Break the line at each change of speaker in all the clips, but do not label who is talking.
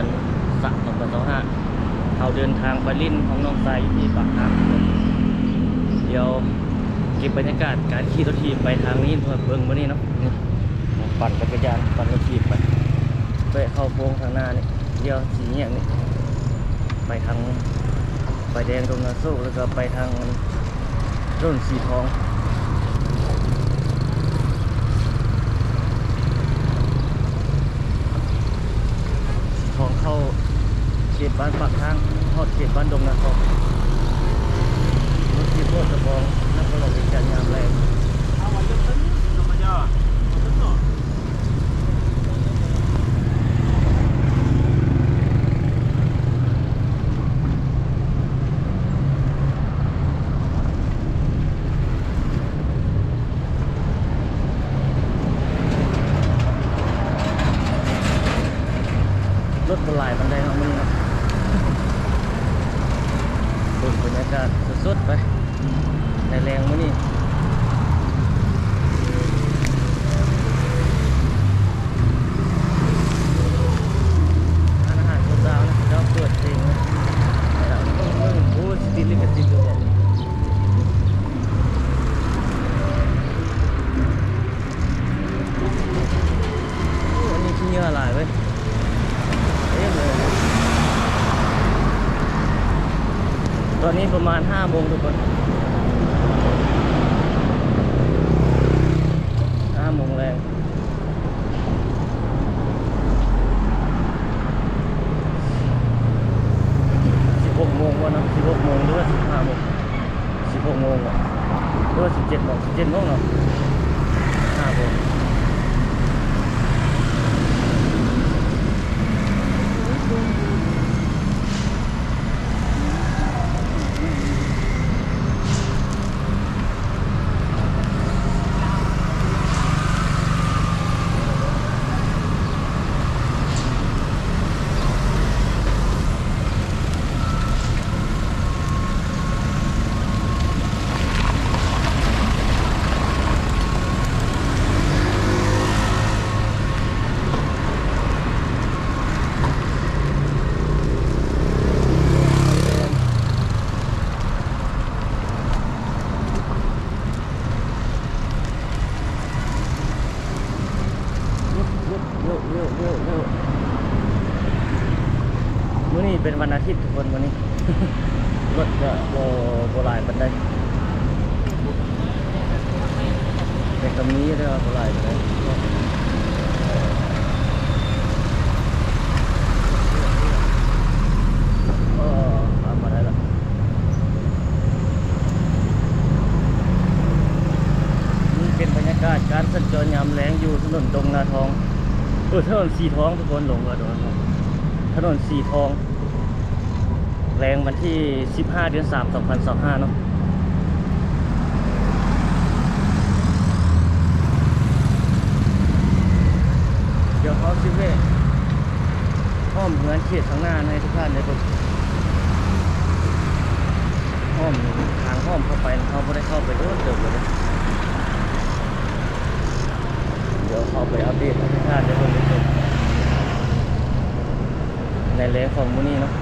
อนสัก2025เขาเดินทางไปลิ้นของน้องไซที่ปากทางเดี๋ยวเก็บบรรยากาศการขี่รถถีบไปทางนี้เพื่อเบิ่งวันนี้เนาะนี่ปั่นจักรยานปั่นรถถีบไปเข้าโค้งทางหน้านี่เดี๋ยวสีเงี้ยนี่ไปทางไปแดงตรงนาโซ่แล้วก็ไปทางร่นสีทองเข้าเขตบ้านปากทางทอดเขตบ้านดงนาทองรถที่โคตรบองนักประหลอกการงามแรงรถบรรลายบันไดของมึงครับดูบรรยากาศสดๆไปในแรงมื้อนี้อาหารคนดาวนะเจ้าเปิดเพลงนะดาวต้องมึงโอ้สติลิกสิทธิ์บอกอันนี้ขี้เหงื่อหลายเว้ยตอนนี้ประมาณ5 โมงทุกคน5 โมงแรง16 โมงวะเนาะ16 โมงหรือว่า15 โมง16 โมงหรือว่า17 โมง17 โมงเนาะ5 โมงมื้อนี้เป็นวันอาทิตย์ทุกคนวันนี้ รถก็โบราณปันได้แต่ตรงนี้เรียกว่าโบราณปันได้ทำมาได้แล้วนี่เป็นบรรยากาศการสัญจรยามแล้งอยู่ถนนดงนาทองถนนสีทองทุกคนหลงกับถนนสีทองแรงวันที่15 เดือน 3 2025เนาะเดี๋ยวเขาซิเว่อ้อมเหมือนเขตข้างหน้าให้ทุกท่านได้ดูอ้อมทางอ้อมเข้าไปเขาไม่ได้เข้าไปรถเดิมเลยเดี๋ยวเขาไปอัปเดตให้ทุกท่านได้ดูในแรงของมื้อนี้เนาะ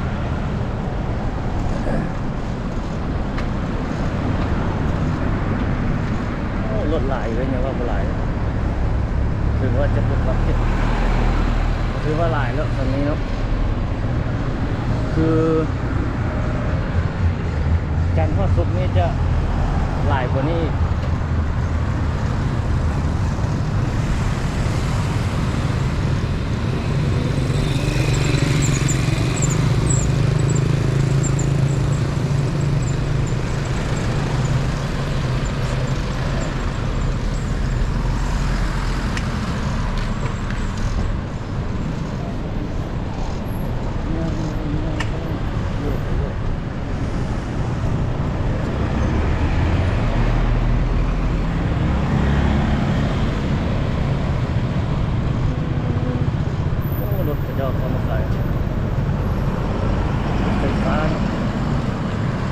รถหลายเลยเนี่ยว่าหลายถือว่าจะปลดล็อกถือว่าหลายแล้วตอนนี้เนาะคือการทอดซุปนี่จะหลายกว่านี้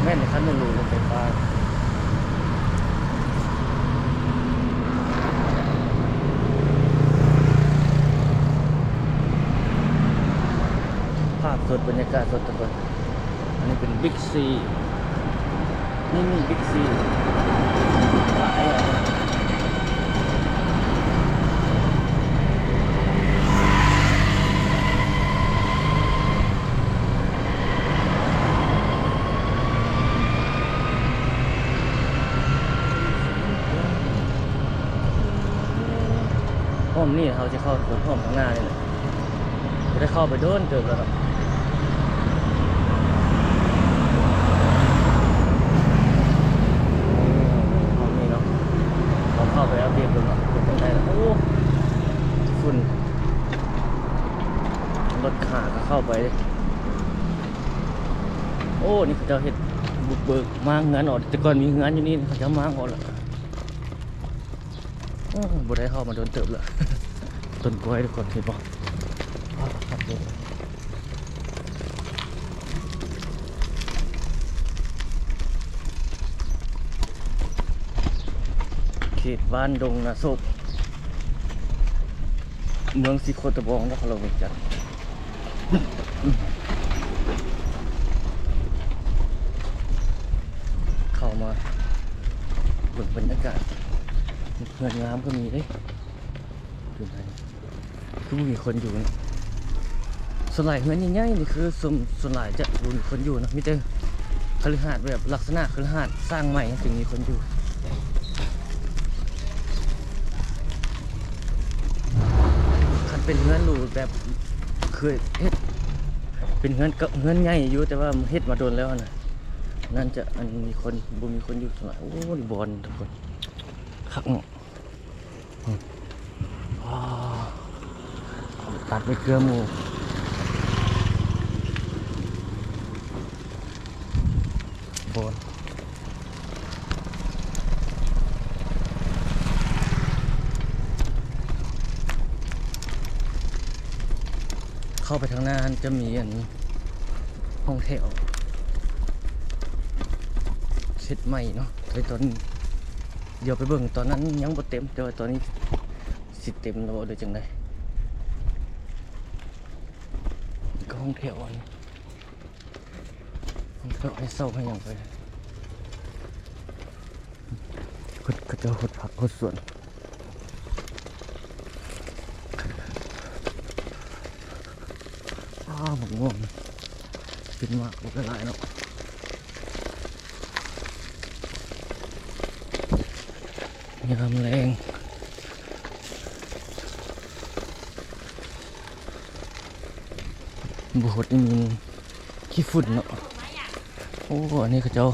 แม่นคันนูรถไฟฟ้า ภาพสดบรรยากาศสดทุกคนอันนี้เป็นบิ๊กซีนี่บิ๊กซีหลายอ่ะห้องนี่เขาจะเข้าสวนห้องข้างหน้านี่แหละจะได้เข้าไปโดนเติบแล้วครับห้องนี้เนาะเราเข้าไปอัปเดตดูเนาะเป็นยังไงล่ะโอ้ฝุ่นรถขาก็เข้าไปโอ้นี่เขาจะเห็ดบุกเบิกมางานออกแต่ก่อนมีงานอยู่นี่เขาจะมางออกแล้วโอ้บ่ได้เข้ามาโดนเติบแล้ว ต้นกล้วยทุกคนเห็นป่ะครับผมเขตบ้านดงนาโศกเมืองสีโคตะบองนครหลวงเวียงจันทร์เข้ามาเบิ่งบรรยากาศเงินงามก็มีเด้ดูไหนคือมีคนอยู่นะส่วนหลายเงินใหญ่ๆนี่คือส่วนหลายจะมีคนอยู่นะมิเตอร์คฤหาสน์แบบลักษณะคฤหาสน์สร้างใหม่ถึงมีคนอยู่คันเป็นเงินหรูแบบเคยเฮ็ดเป็นเงินใหญ่อยู่แต่ว่าเฮ็ดมาโดนแล้วนะนั่นจะอันมีคนบ่มีคนอยู่ส่วนหลายโอ้ยบอลทุกคนคักเนาะตัดไปเกลือหมูบนเข้าไปทางหน้าจะมีอันห้องแถวเช็ดใหม่เนาะแต่ตอนเดี๋ยวไปเบิ่งตอนนั้นยังบ่เต็มแต่ว่าตอนนี้สิเต็มแล้วบ่ได้จังได๋ก็ห้องแถวอันห้องแถวให้เศร้าให้หยังไปก็จะหดผักหดสวนหมกม่วงเป็นมากบ่ได้หลายเนาะยามแรงบุหดนี่มีขี้ฝุ่นเนาะโอ้อันนี้เขาเจ้า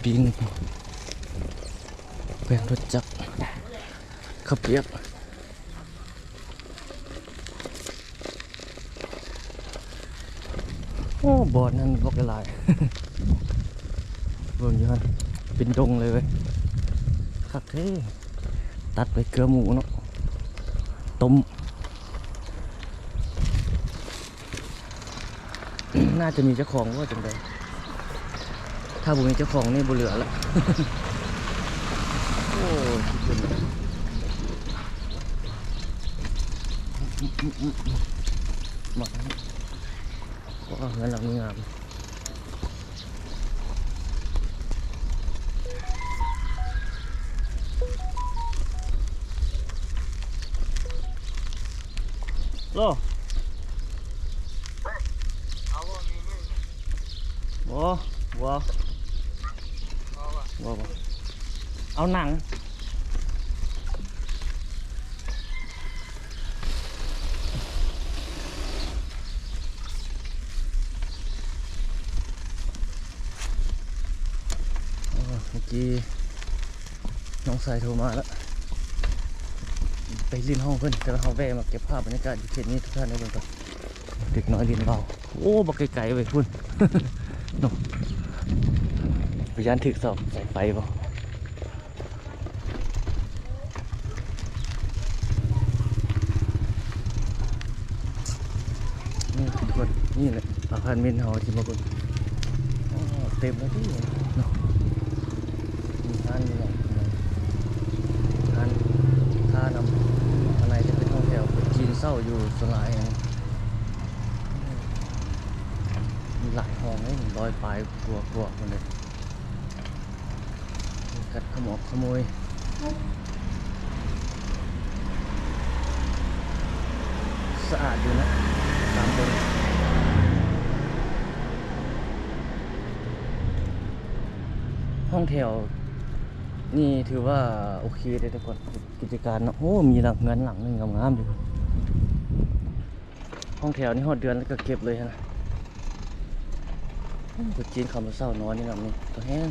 ปิงแปลงรถจักรข้าวเปียกโอ้บอดนั่นบอกหลาย เบิ่งอยู่ฮะเป็นดงเลยเว้ยคักเท่ตัดไปเกลือหมูเนาะต้ม น่าจะมีเจ้าของว่าจังไดถ้าบุมีเจ้าของนี่บุเหลือแล้วโอ้คิดดูมาว้าวงั้นเรามีงามโลว้าวเอาหนังเมื่อกี้น้องสายโทรมาแล้วไปลินห้องเพื่อนแต่เราแวะมาเก็บภาพบรรยากาศอยู่เขตนี้ทุกท่านได้เลยก่อนเด็กน้อยลินเราโอ้บักไกลๆไปพุ่นนกพยานถึกสอบสายไฟป่ะนี่ทุกคนนี่แหละอาคารเมนเฮาที่มาคนเต็มแล้วที่เนาะมีท่านนี่แหละท่านท่านำอะไรจะเป็นห้องแถวจีนเศร้าอยู่สลาย หลายห้องเลยลอยปลายกลัวๆหมดเลยกัดขโมยสะอาดอยู่นะตามตัวห้องแถวนี่ถือว่าโอเคเลยทุกคนกิจการเนาะโอ้มีหลังเงินหลังหนึงงามๆอยู่ห้องแถวนี่หอดเดือนแล้วก็เก็บเลยนะกูจีนคำว่าเศร้านอนนี่แบบนี้ตัวแห้ง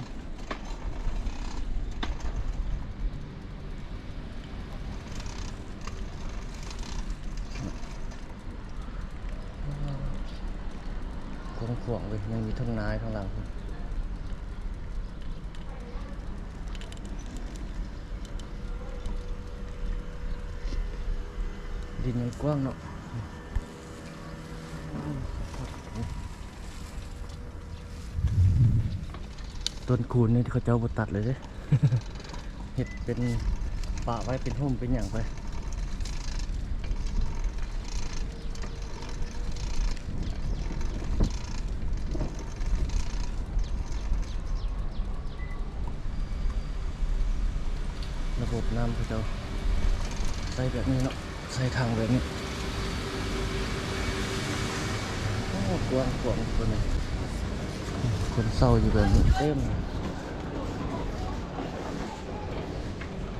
ขวางเลยยังมีทุ่งนาข้างหลังดินยังกว้างเนาะต้นคูนนี่เขาเจ้าบตัดเลยเด้ เห็ดเป็นป่าไว้เป็นห่มเป็นอย่างไประบบน้ำเขาเจ้าใส่แบบนี้เนาะใส่ทางแบบนี้โอ้กว้างคนนี้คนเศร้าอยู่แบบนี้เต็ม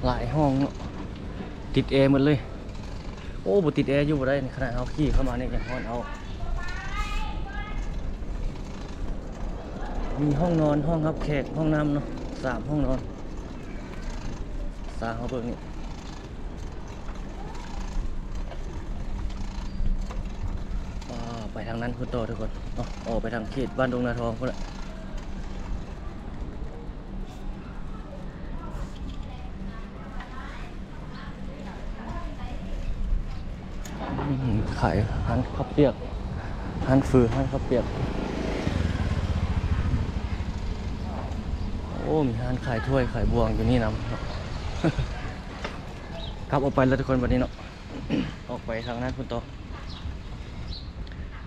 หลายห้องเนาะติดแอร์หมดเลยโอ้บุติดแอร์อยู่บ่ได้ขนาดเอาขี้เข้ามาเนี่ยยังห้อนเอามีห้องนอนห้องรับแขกห้องน้ำเนาะ3 ห้องนอนสร้างเขาเบิ่งนี่ไปทางนั้นพุ่นต่อทุกคนออกไปทางเขตบ้านดงนาทองพุ่นละขายหันข้าวเปียกหันฟือหันข้าวเปียกโอ้มีหันขายถ้วยขายบวงอยู่นี่นำครับออกไปแล้วทุกคนวันนี้เนาะ ออกไปทางนั้นพุ่นต่อ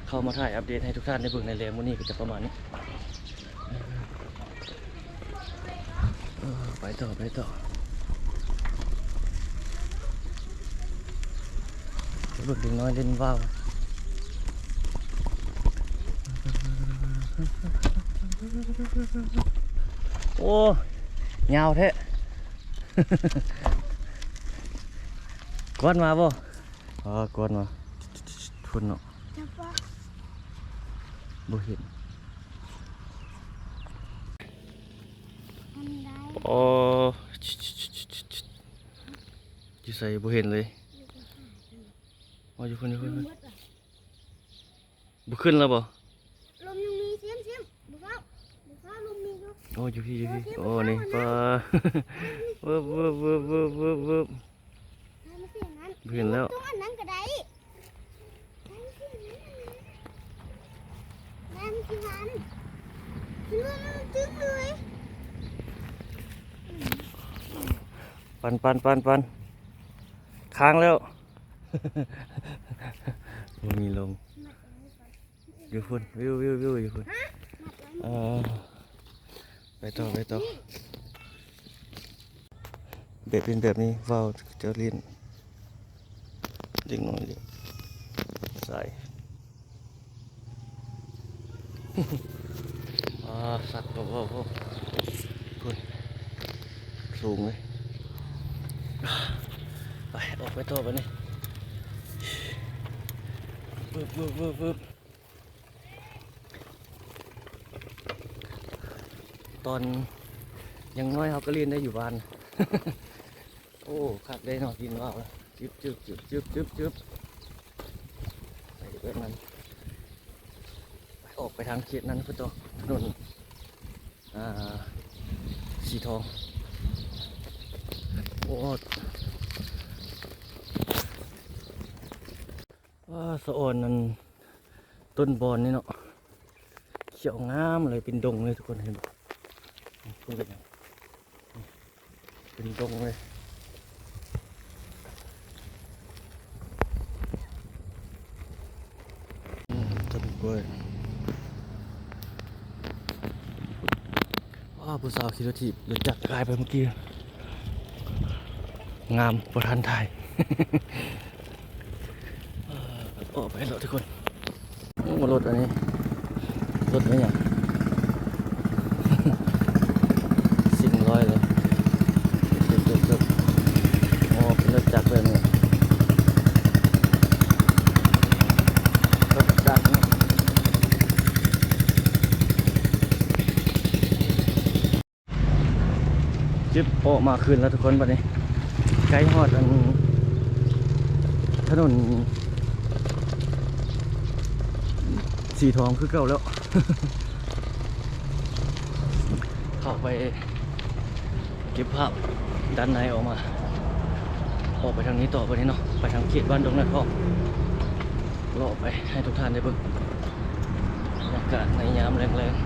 เข้ามาถ่ายอัปเดตให้ทุกท่านได้เบิ่งในเรื่องมื้อนี้ก็จะประมาณนี้ไปต่อเบิ่งเด็กน้อยเล่นว่าวโอ้ยาวแท้ กวนมาบ่กวนมาทุนเนาะบ่เห็นอยู่ใส่บ่เห็นเลยอยู่คนบ่ขึ้นแล้วบ่
ลมยังมีเสียมบุฟ้าลมมีครับ
อยู่พี่โอ้นี่ปลาเวิบเห็นแล้ว
ตรงอันนั้นก็ได้แม่มันคือมันจึ้งเลย
ปันค้างแล้วมันมีลมอยู่พุ่นวิวอยู่พุ่นไปต่อแบบเป็นแบบนี้ว้าวเจ้าลิ้นเด็กน้อยใส่สัตว์ตัวพุ่นสูงเลยไปออกไปต่อไปนี่บึบตอนยังน้อยเขาก็เรียนได้อยู่บ้าน โอ้ขัดได้หน่อยกินว่าวจึ๊บไปแบบนั้นไปออกไปทางเขตนั้นพุ่นตัวถนนสีทองโอ้สะอ่อนนั่นต้นบอนนี่เนาะเขียวงามเลยเป็นดงเลยทุกคนเห็นเป็นดงเลยต้นกล้วย ผู้สาวขี่รถถีบรถจักรกายไปเมื่อกี้งามประทันไทย ออกไปแล้วทุกคนโอ้รถอันนี้รถอะไรเนี่ย สิ่งร้อยเลยเกือบโอ้เป็นรถจักรเลยเนี่ยรถจักรเนี่ยจิ๊บโอมาคืนแล้วทุกคนบัดนี้ใกล้ฮอดอันถนนสีทองคือเก่าแล้ว เข้าไปเก็บภาพด้านในออกมาออกไปทางนี้ต่อไปนี้เนาะไปทางเขตบ้านดงนาทองรอไปให้ทุกท่านได้เบิ่งบรรยากาศในยามแรงๆ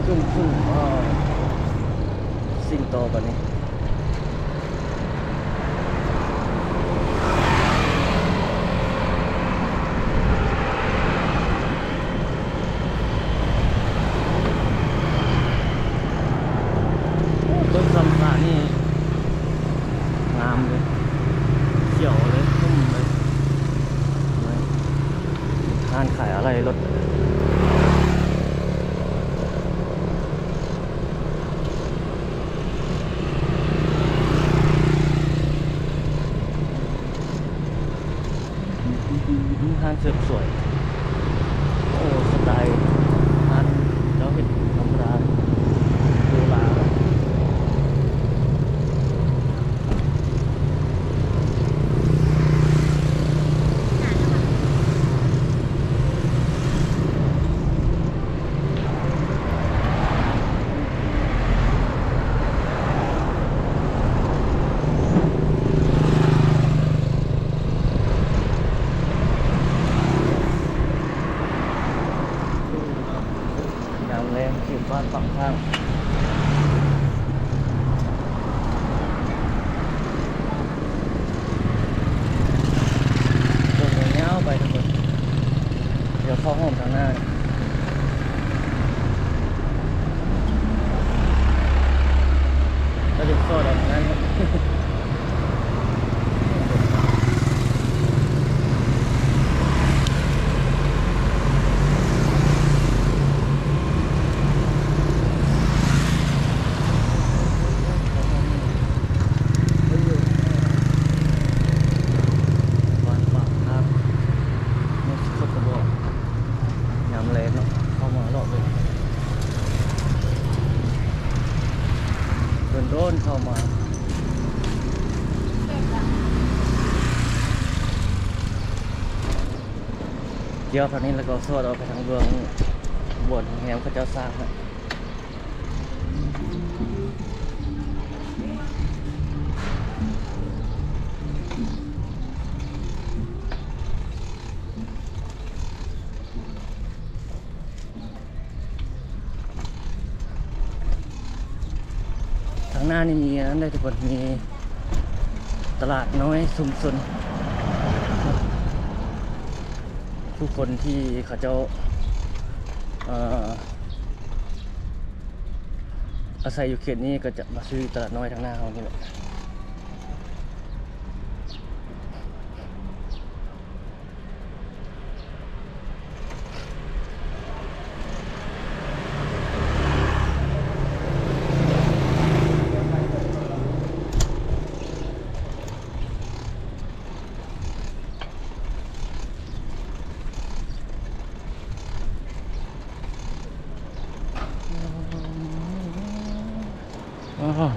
ขึ้นสิ่งต่อไปนี้ต้นซำสานี่งามเลยเขียวเลยพุ่มเลยร้านขายอะไรรถร้านเสริมสวยโอ้สไตล์ร้านเราเห็นธรรมดาดูลาอย่างแรงขีดบ้านฝั่งข้างตรงนี้เอาไปทั้งหมดเดี๋ยวเข้าห้องทางหน้าก็จะโซ่ดอกนั้น บ้านปากครับนี่สุดกระบอกยามแรงเนาะเข้ามารอบเลยโดนเข้ามาเกี่ยวคันนี้แล้วก็สวดออกไปทางเบืองบนแหมเขาเจ้าสร้างนะทางหน้านี่มีนั่นได้ทุกคนมีตลาดน้อยชุมชนผู้คนที่เขาเจ้าอาศัยอยู่เขตนี้ก็จะมาซื้อตลาดน้อยทางหน้าเขานี่แหละ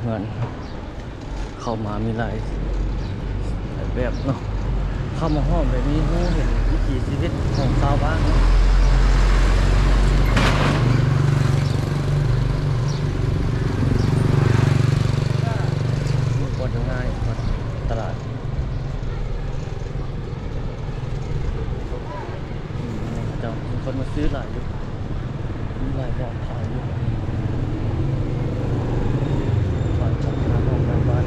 เงินเข้ามามีหลายแบบเนาะเข้ามาห้องแบบนี้หูเห็นวิถีชีวิตของชาวบ้านเนาะมีคนทำงานคนตลาดเจ้ามีคนมาซื้อหลายอยู่มีหลายแบบขายอยู่บ้าน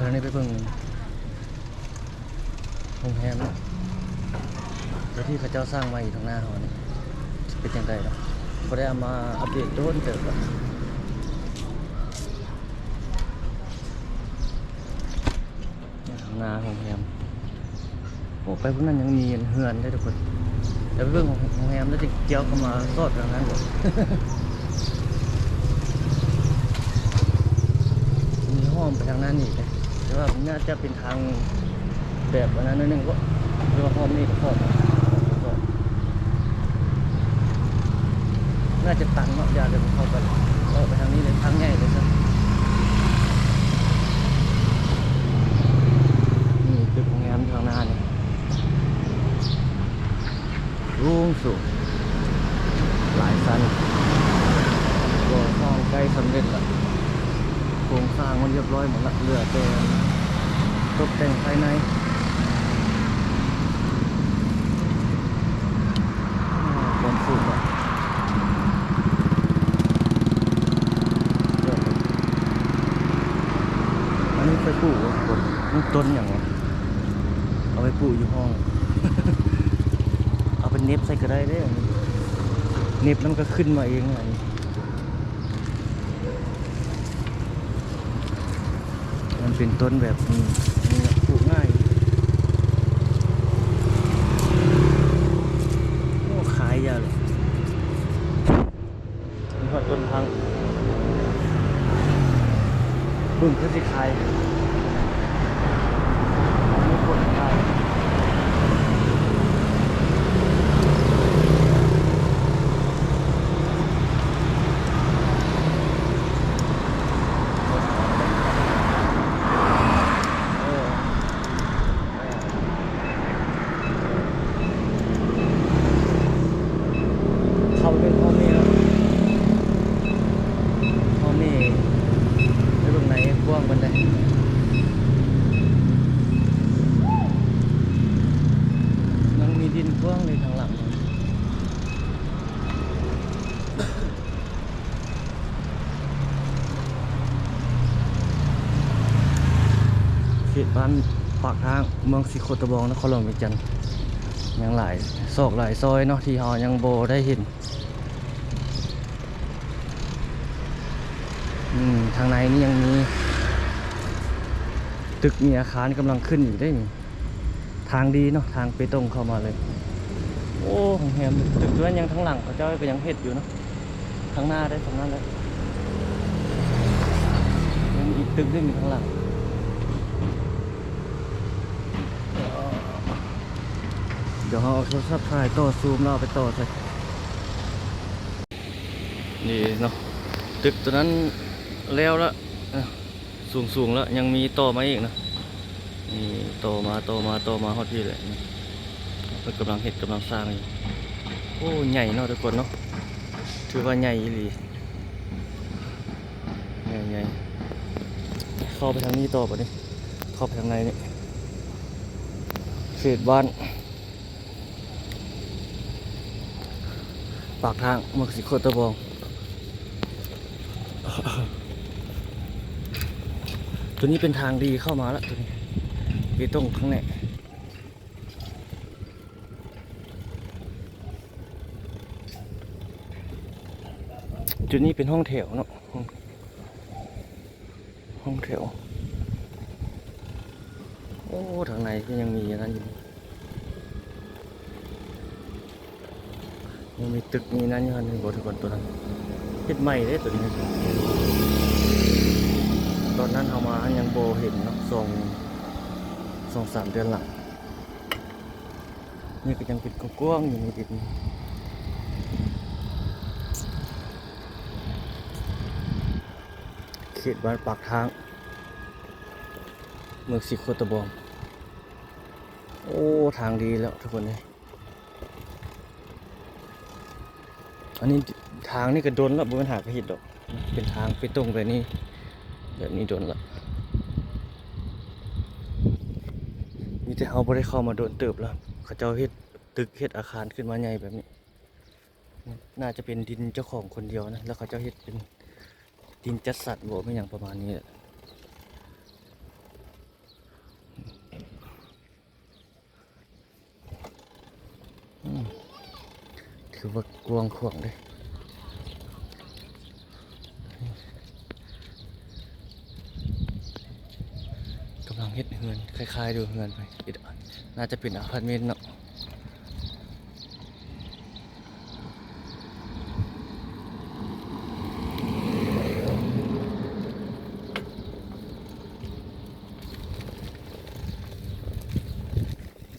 ทางนี้ไปเบิ่งโรงแรมเนาะแล้วที่เขาเจ้าสร้างมาอยู่ทางหน้าเขานี่เป็นจังไดเนาะบ่ได้เอามาอัปเดตโดนเติบแล้วทางหน้าโรงแรมโอ้ไปพวกนั้นยังมีเฮือนได้ทุกคนแต่ไปเบิ่งโรงแรมแล้วจะเกี่ยวเข้ามาสอดทางนั้นบ่ มีห้อมไปทางนั้นอีกนะแต่ว่าน่าจะเป็นทางแบบอันนั้นนิดนึงก็หรือว่าห้อมนี่ก็ห้อมน่าจะตันเนาะยาเดินเข้าไปออกไปทางนี้เลยทางใหญ่เลยครับนี่ตึกโรงแรมทางหน้าเนี่ยรุ่งสูงหลายชั้นก็สร้างใกล้สำเร็จแล้วโครงสร้างมันเรียบร้อยหมดละเหลือแต่ตกแต่งภายในความสูงอ่ะอันนี้ไปปลูกคนนี่ต้นอย่างวะเอาไปปลูกอยู่ห้อง เอาเป็นเน็บใส่ก็ได้เด้เน็บแล้วมันก็ขึ้นมาเองอะไรมันเป็นต้นแบบนี้นี่ปลูกง่ายโอ้ขายยาเลยนี่ก็ต้นพังบึ้งก็สิขายไม่ควรขายเข้าเป็นห้องนี้แล้วห้องนี้ไปตรงไหนกว้างมันได้ยังมีดินกว้างเลยทางหลังเขตบ้านปากทางเมืองสิโคตะบองนครหลวงเวียงจันทน์ยังหลายซอกหลายซอยเนาะที่เรายังโบได้เห็นทางในนี่ยังมีตึกมีอาคารกำลังขึ้นอยู่ได้นี่ทางดีเนาะทางไปตรงเข้ามาเลยโอ้โรงแรมตึกนั้นยังทั้งหลังเขาเจ้าก็ยังเฮ็ดอยู่เนาะทางหน้าได้ทางนั้นเลยยังมีอีกตึกนึงอยู่ข้างหลังเดี๋ยวเราเอาโทรศัพท์ถ่ายต่อซูมเราไปต่อใส่นี่เนาะตึกตัวนั้นแล้วละสูงแล้วยังมีต่อมาอีกนะนี่ต่อมาฮอดพี่เลยเพิ่นกำลังเฮ็ดกำลังสร้างอยู่โอ้ใหญ่เนาะทุกคนเนาะถือว่าใหญ่อีหลีใหญ่เข้าไปทางนี้ต่อป่ะนี่เข้าไปทางในนี่เขตบ้านปากทางเมืองสิโคตะบองตัวนี้เป็นทางดีเข้ามาแล้วตัวนี้ไปตรงข้างในจุดนี้เป็นห้องแถวเนาะห้องแถวโอ้ทางในก็ยังมีอย่างนั้นอยู่ยังมีตึกมีนั้นอยู่อันหนึงบทุกคนตัวนั้นเฮ็ดใหม่เลยตัวนี้ตอนนั้นเอามายังโบเห็นเนาะ2-3 เดือนหลังนี่ก็ยังเป็นกว้างๆอยู่ในดินเขตบ้านปากทางเมืองสิโคตะบองโอ้ทางดีแล้วทุกคนเลยอันนี้ทางนี่ก็โดนแล้วบนปัญหากระหิดดอกเป็นทางไปตรงแบบนี้โดนละมีแต่เขาบ่ได้เข้ามาโดนเติบแล้วเขาเจ้าเฮ็ดตึกเฮ็ดอาคารขึ้นมาใหญ่แบบนี้น่าจะเป็นดินเจ้าของคนเดียวนะแล้วเขาเจ้าเฮ็ดเป็นดินจัดสรรบ่ไม่อย่างประมาณนี้แหละ ถือว่ากวางขวางเลยกำลังเฮ็ดเฮือนคล้ายๆดูเฮือนไปน่าจะเป็นอพาร์ตเมนต์เนาะ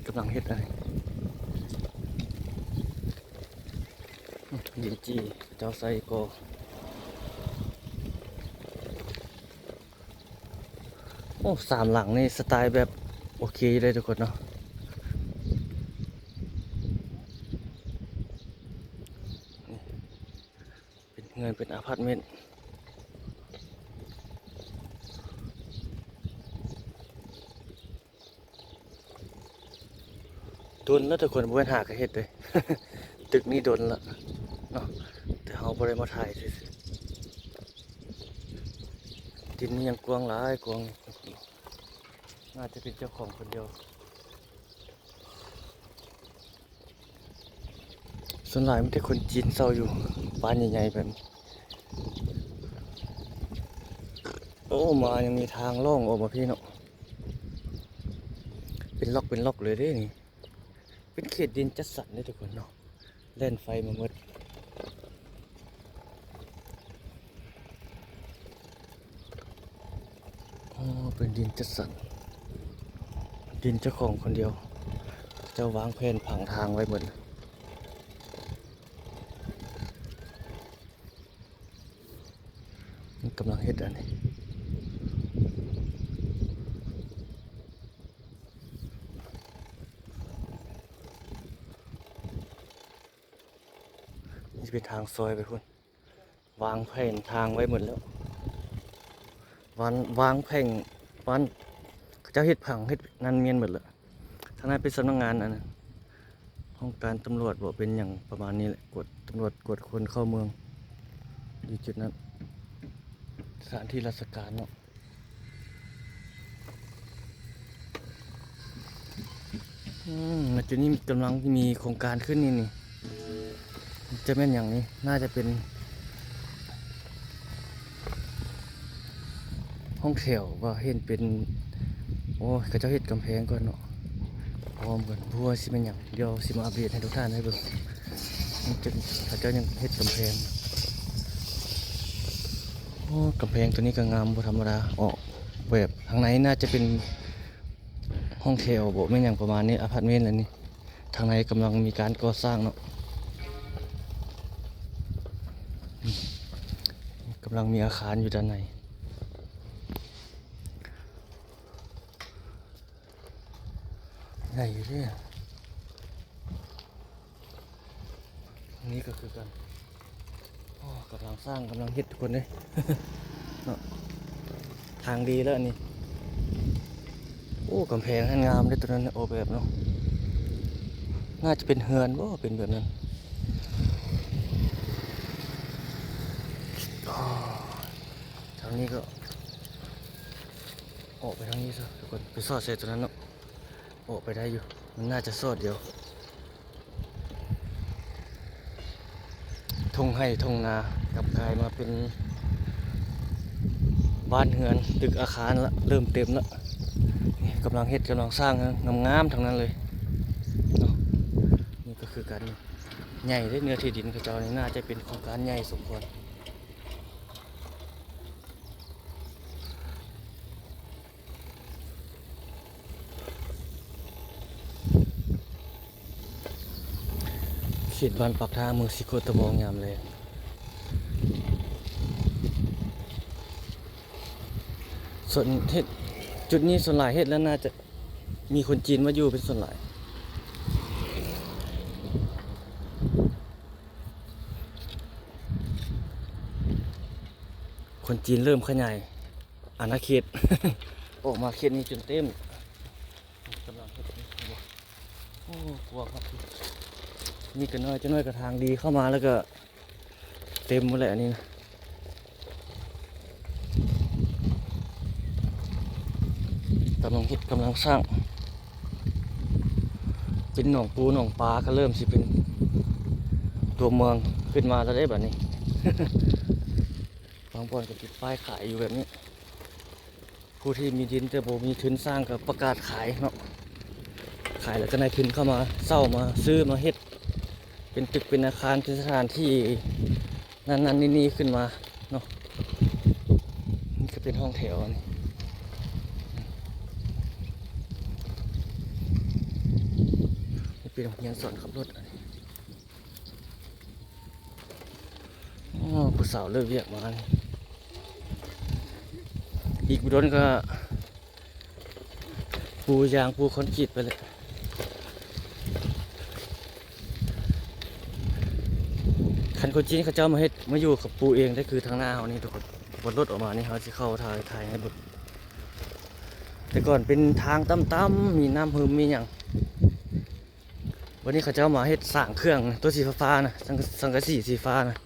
กำลังเฮ็ดอะไรยินจีเจ้าไซโกโอ้สามหลังนี่สไตล์แบบโอเคเลยทุกคนเนาะเป็นเงินเป็นอพาร์ตเมนต์โดนแล้วทุกคนบ่เป็นหากระเฮ็ดเลย ตึกนี้โดนละเนาะแต่เฮาบ่ได้มาถ่ายซื่อๆดินนี่ยังกว้างหลายกว้างน่าจะเป็นเจ้าของคนเดียวส่วนหลายมันแต่คนจีนเซาอยู่บ้านใหญ่ๆแบบนี้โอ้มายังมีทางล่องออกมาพี่เนาะเป็นล็อกเลยเด้นี่เป็นเขตดินจัดสรรเลยทุกคนเนาะเล่นไฟมาหมดอ๋อเป็นดินจัดสรรดินเจ้าของคนเดียวเจ้าวางแผนผังทางไว้หมดมันกำลังเฮ็ดอันนี้นี่จะเป็นทางซอยไปพุ่นวางแผนทางไว้หมดแล้ววางแผนวันเจ้าเฮ็ดผังเฮ็ดนันเมียนหมดแล้วทางนั้นเป็นสำนักงานอันนั้นห้องการตำรวจบอกเป็นอย่างประมาณนี้แหละกดตำรวจกดคนเข้าเมืองอยู่จุดนั้นสถานที่ราชการเนาะจุดนี้กำลังมีโครงการขึ้นนี่จะเป็นอย่างนี้น่าจะเป็นห้องแถวว่าเห็นเป็นโอ้ยเขาเจ้าเฮ็ดกำแพงก่อนเนาะพร้อมกันบัวสิเป็นอย่างเดียวสิมาอัปเดตให้ทุกท่านให้เบิ่งมันจะเขาเจ้ายังเฮ็ดกำแพงโอ้กำแพงตัวนี้ก็งามบ่ธรรมดาออกแบบข้างในน่าจะเป็นห้องแถวบ่แม่นอย่างประมาณนี้อพาร์ตเมนต์แล้วนี่ทางในกำลังมีการก่อสร้างเนาะกำลังมีอาคารอยู่ด้านในใหญ่อยู่เนี่ยนี่ก็คือกันกำลังสร้างกำลังเฮ็ดทุกคนเลย ทางดีแล้วนี่โอ้กำแพงงามเลยตัวนั้นโอ้แบบเนาะน่าจะเป็นเฮือนบ่เป็นแบบนั้นทางนี้ก็ออกไปทางนี้ซะทุกคนไปซอดเสร็จตัวนั้นเนาะออกไปได้อยู่มันน่าจะซอดเดียวทงให้ทงนากลับกลายมาเป็นบ้านเฮือนตึกอาคารละเริ่มเต็มละกำลังเฮ็ดกำลังสร้างงามๆทั้งนั้นเลยเนาะนี่ก็คือการใหญ่ได้เนื้อที่ดินกระจอนี่น่าจะเป็นโครงการใหญ่สมควรเขตบ้านปากทางเมืองสิโคตะบองยามเลยส่วนเฮ็ดจุดนี้ส่วนหลายเฮ็ดแล้วน่าจะมีคนจีนมาอยู่เป็นส่วนหลายคนจีนเริ่มขยายอาณาเขต ออกมาเขตนี้จนเต็มกำลังเฮ็ดโอ้กลัวครับนี่ก็น้อยจะน้อยกระทางดีเข้ามาแล้วก็เต็มหมดแหละนี่นะกำลังเฮ็ดกำลังสร้างเป็นหนองปูหนองปลาก็เริ่มสิเป็น ตัวเมืองขึ้นมาแล้วได้แบบนี้ บางบอนก็ติดป้ายขายอยู่แบบนี้ ผู้ที่มีดินแต่บ่มีทุนสร้างก็ประกาศขายเนาะขายแล้วก็นายทุนเข้ามาเช่ามาซื้อมาเฮ็ดเป็นตึกเป็นอาคารเป็นสถานที่นั้นๆนี่ขึ้นมาเนาะนี่ก็เป็นห้องแถวนี่นี่เป็นโรงเรียนสอนขับรถอันนี้อ๋อผู้สาวเลิกเรียกมานี่อีกบุดนก็ปูยางปูคอนกรีตไปเลยคันคนจีนเขาเจ้ามาเฮ็ดมาอยู่กับปูเองได้คือทางหน้าเขานี่ทุกคนบนรถออกมานี่เขาจะเข้าถ่ายให้รถแต่ก่อนเป็นทางต่ำๆมีน้ำหืมมีอย่างวันนี้เขาเจ้ามาเฮ็ดสร้างเครื่องตัวสีฟ้าๆนะสังกะสีสีฟ้านะ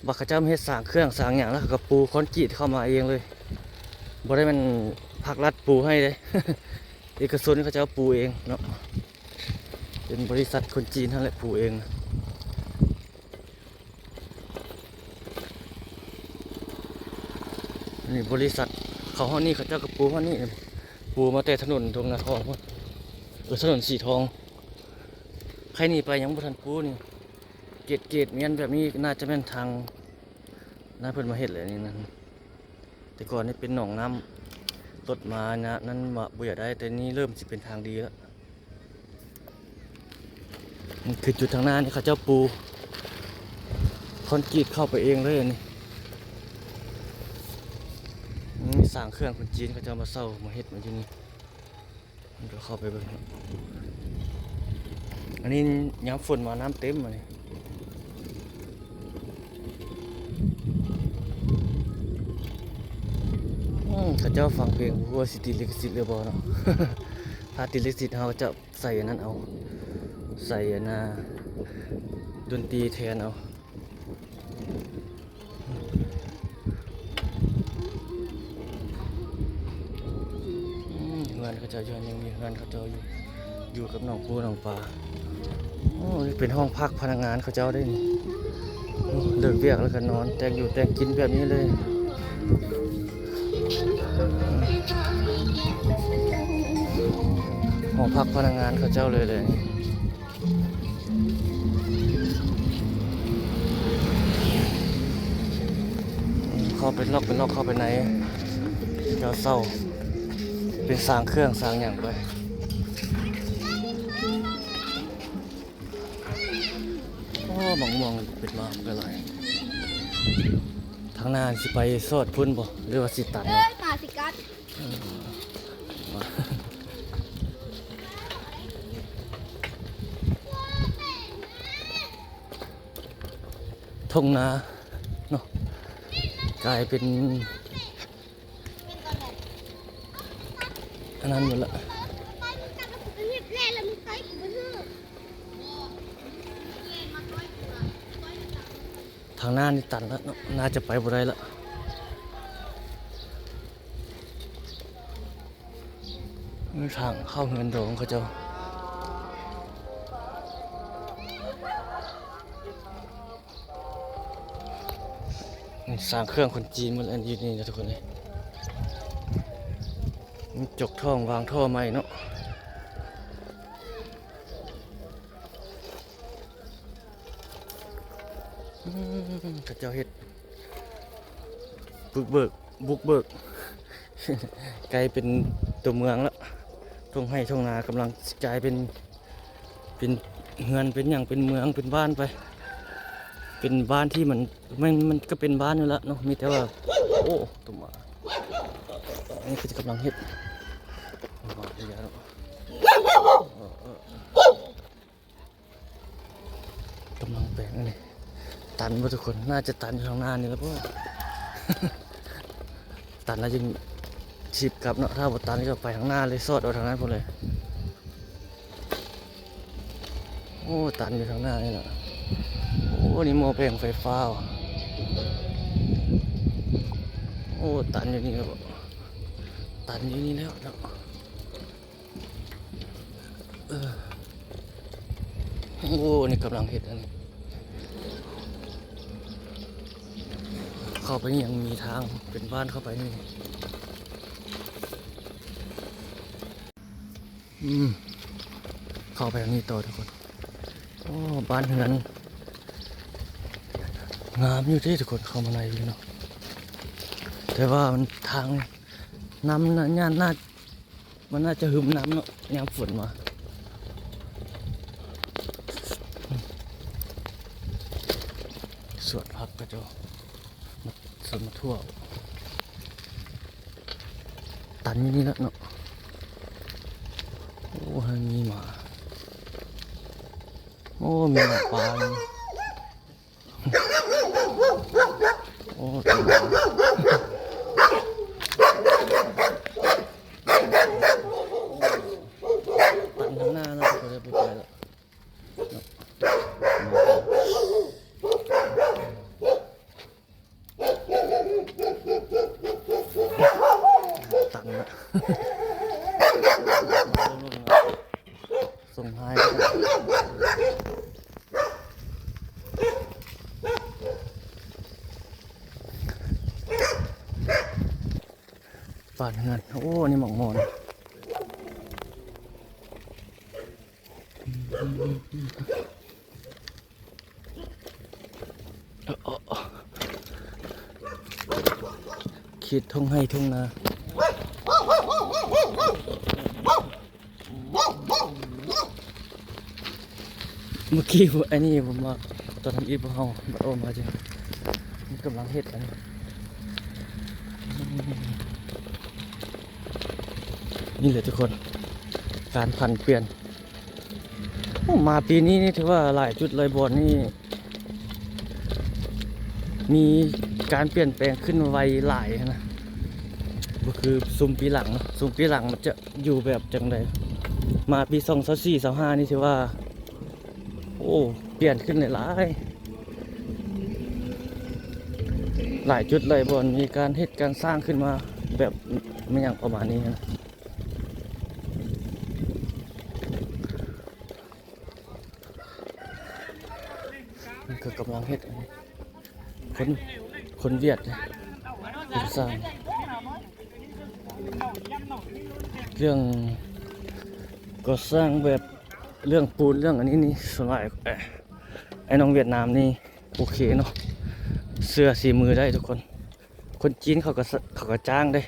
บักเขาเจ้ามาเฮ็ดสร้างเครื่องสร้างอย่างแล้วเขาก็ปูคอนกรีตเข้ามาเองเลยบ่ได้มันภาครัฐปูให้เลย เอกชนเขาเจ้าปูเองเนาะเป็นบริษัทคนจีนนั่นแหละปูเองนี่บริษัทเขาห้องนี้เขาเจ้ากับปูห้องนี้ปูมาแต่ถนนตรงนาทองพุ่นถนนสีทองใครหนีไปยังบ่ทันปูนี่เกตเมียนแบบนี้น่าจะเป็นทางน่าเพิ่นมาเฮ็ดเลยนี่นั่นแต่ก่อนนี่เป็นหนองน้ำรถมานะนั่นมาบ่อยากได้แต่นี่เริ่มสิเป็นทางดีแล้วนี่คือจุดทางหน้านี่เขาเจ้าปูคอนกรีตเข้าไปเองเลยนี่มีสร้างเครื่องคนจีนเขาจะมาเช่ามาเฮ็ดมาอยู่นี่เดี๋ยวเข้าไปเบิ่งอันนี้ย้ำฝนมาน้ำเต็มมาเลยเขาเจ้าฟังเพลงวัวสิติลิขสิทธิ์หรือเปล่าเนาะ ถ้าติดลิขสิทธิ์เขาจะใส่อันนั้นเอาใส่อันน่ะดนตรีแทนเอาเงินเขาเจ้ายังมีเงินเขาเจ้าอยู่กับน้องปูน้องปลาโอ้นี่เป็นห้องพักพนักงานเขาเจ้าได้นี่เลิกเวียกแล้วก็นอนแต่งอยู่แต่งกินแบบนี้เลยห้องพักพนักงานเขาเจ้าเลยเข้าไปล็อกเข้าไปไหนเจ้าเศร้าเป็นสร้างเครื่องสร้างอย่างไปโอ้มองเป็นมาเป็นไรทางหน้าสิไปสอดพุ่นบ่หรือว่าสิตัด
เอ้
เนาะ
ยมาสิกัด
ทุ่งนาเนาะกลายเป็นอันนั้นหมดละทางหน้านี่ตันแล้วเนาะน่าจะไปบ่ได้ละทางเข้าเงินดองเขาเจ้าสร้างเครื่องคนจีนมันอันนี้นี่นะทุกคนเลยจกท่องวางท่อใหม่เนาะข้าเจ้าเฮ็ดบุกเบิก กลายเป็นตัวเมืองแล้วทุ่งไร่ทุ่งนากำลังกลายเป็นเฮือนเป็นอย่างเป็นเมืองเป็นบ้านไปเป็นบ้านที่มันก็เป็นบ้านอยู่แล้วเนาะมีแต่ว่าโอ้ตัวมาอันนี้คือจะกำลังเฮ็ดกำลังแปลงนี่ตันบ่ทุกคนน่าจะตันอยู่ทางหน้านี่แล้วเพราะ ตันแล้วยังฉีบกลับเนาะถ้าบ่ตันก็ไปทางหน้าเลยซอดเอาทางนั้นพุ่นเลยโอ้ตันอยู่ทางหน้านี่แหละโอ้นี่หม้อแปลงไฟฟ้าโอ้ตันอยู่นี่ครับตันอยู่นี่แล้วเนาะโอ้นี่กำลังเฮ็ดอันนี้ เข้าไปนี่ยังมีทางเป็นบ้านเข้าไปนี่เข้าไปทางนี้ต่อทุกคนโอ้บ้านเฮือนงามอยู่ที่ทุกคนเข้ามาในนี่เนาะแต่ว่ามันทางน้ำน่ามันน่าจะหึมน้ำเนาะยามฝนมาสวนผักกระจอกสวนมะทั่วตันอยู่นี่แล้วเนาะโอ้ยมีหมาโอ้มีหมาปลาโอ้ตัวหมาตันข้างหน้าแล้วก็เลยไปแล้วตันละส่งท้ายป่านเงินโอ้นี่หมอกมอนคิดทุ่งให้ทุ่งนาเมื่อกี้อันนี้ผมมาตอนทำอีพวกเขาบัดโอมาจริงมันกำลังเฮ็ดกันนี่เลยทุกคนการผันเปลี่ยนมาปีนี้นี่ถือว่าหลายจุดเลยบอนนี่มีการเปลี่ยนแปลงขึ้นไวหลายนะก็คือซุมปีหลังเนาะซุมปีหลังมันจะอยู่แบบจังใดมาปี2024-25นี่ถือว่าโอ้เปลี่ยนขึ้นหลายจุดเลยบอนมีการเฮ็ดการสร้างขึ้นมาแบบไม่อย่างประมาณนี้นะนี่คือกำลังเฮ็ดคนเวียดคนสร้างเรื่องก่อสร้างแบบเรื่องปูนเรื่องอันนี้นี่ส่วนใหญ่ไอ้น้องเวียดนามนี่โอเคเนาะเสื้อสีมือได้ทุกคนคนจีนเขาก็จ้างได้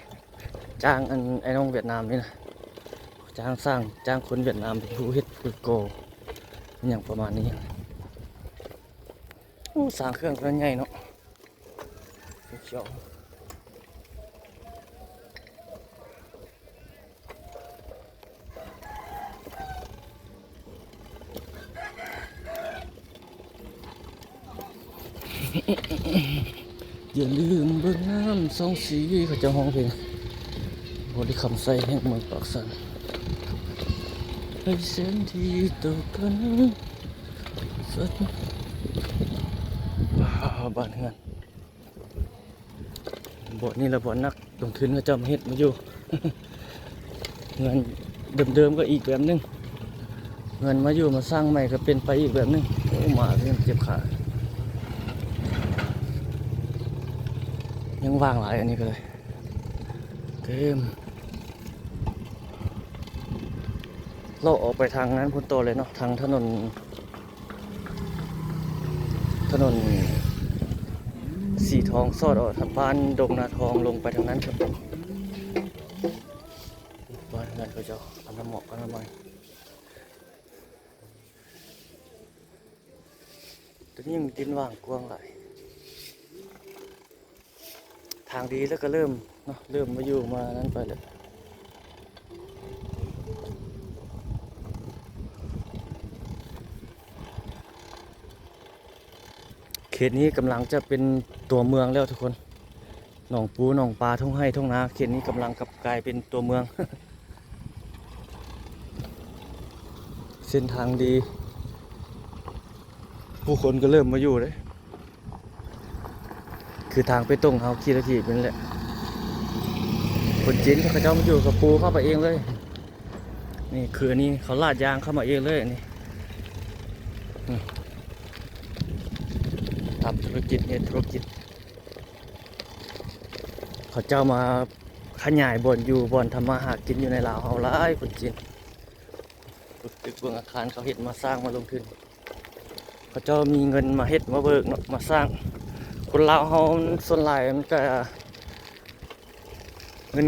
จ้างไอ้น้องเวียดนามนี่นะจ้างสร้างจ้างคนเวียดนามเป็นผู้เฮ็ดผู้ก่ออย่างประมาณนี้โอ้สร้างเครื่องก็ใหญ่เนาะเขียวอย่าลืมเบิ่งน้ำสองสีเขาจะห้องเพลงบริคำใส่แห่งเมืองปากสันให้เส้นที่ต่อกันสักบ้านเฮือนบ่นี่ละบ่นักลงทุนก็จำเฮ็ดมาอยู่ เงินเดิมๆก็อีกแบบนึงเงินมาอยู่มาสร้างใหม่ก็เป็นไปอีกแบบนึงโอ้หมาเรื่องเจ็บขายังว่างหลายอันนี้ก็เลยเกมเราออกไปทางนั้นพ้นโตเลยเนาะทางถนนสีทองซอดออกทางบ้านดงนาทองลงไปทางนั้นครับบ้านนั้นก็จะอันน้ำหมอกอันน้ำมันตอนนี้มีดินว่างกว้างหลายทางดีแล้วก็เริ่มเนาะเริ่มมาอยู่มานั้นไปเลยเขตนี้กำลังจะเป็นตัวเมืองแล้วทุกคนหนองปูหนองปลาทุ่งไร่ทุ่งนาเขตนี้กำลังกลายเป็นตัวเมือง เส้นทางดีผู้คนก็เริ่มมาอยู่เลยคือทางไปตรงเขาขี่รถถีบนั่นแหละคนจีนเขาเจ้ามาอยู่กับปูเข้าไปเองเลยนี่คืออันนี้เขาลาดยางเข้ามาเองเลยนี่ทำธุรกิจเฮ็ดธุรกิจ เขาเจ้ามาขยายบ่อนอยู่บ่อนทำมาหากินอยู่ในลาวเฮาหลายคนจีนตึกเบื้องอาคารเขาเฮ็ดมาสร้างมาลงทุนเขาเจ้ามีเงินมาเฮ็ดมาเบิกเนาะมาสร้างคนลาวเฮาส่วนหลายมันก็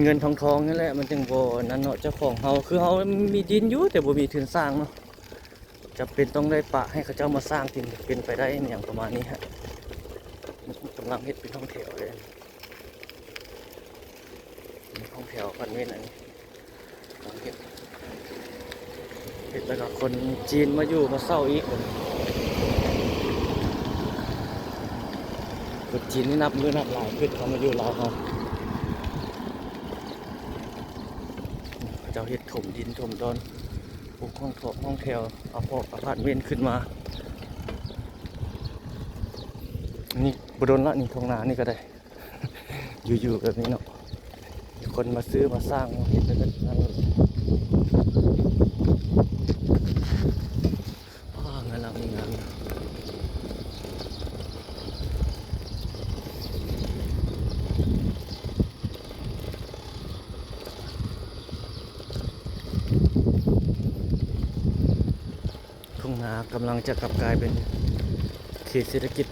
เงินทองนี่แหละมันจึงบ่นั่นเนาะเจ้าของเฮาคือเฮามีดินอยู่แต่บ่มีทุนสร้างเนาะจำเป็นต้องได้ปะให้เขาเจ้ามาสร้างถึงเป็นไปได้อย่างประมาณนี้ฮะกำลังเฮ็ดเป็นห้องแถวเลยห้องแถวพันเมตรอันนี้กำลังเฮ็ดแล้วก็คนจีนมาอยู่มาเศร้าอีกคนจีนนี่นับมือนับหลายขึ้นเขามาอยู่ลาวเขาเจ้าเฮ็ดถมดินถมดอนปลูกห้องแถวเอาพวกอพาร์ตเมนต์ขึ้นมานี่บโดนละนี่ทงนานี่ก็ได้ อยู่ๆแบบนี้เนาะคนมาซื้อมาสร้างเห็นแล้วก็นั่นงานเรามีงานทุ่งนากำลังจะกลับกลายเป็นเขตเศรษฐกิจ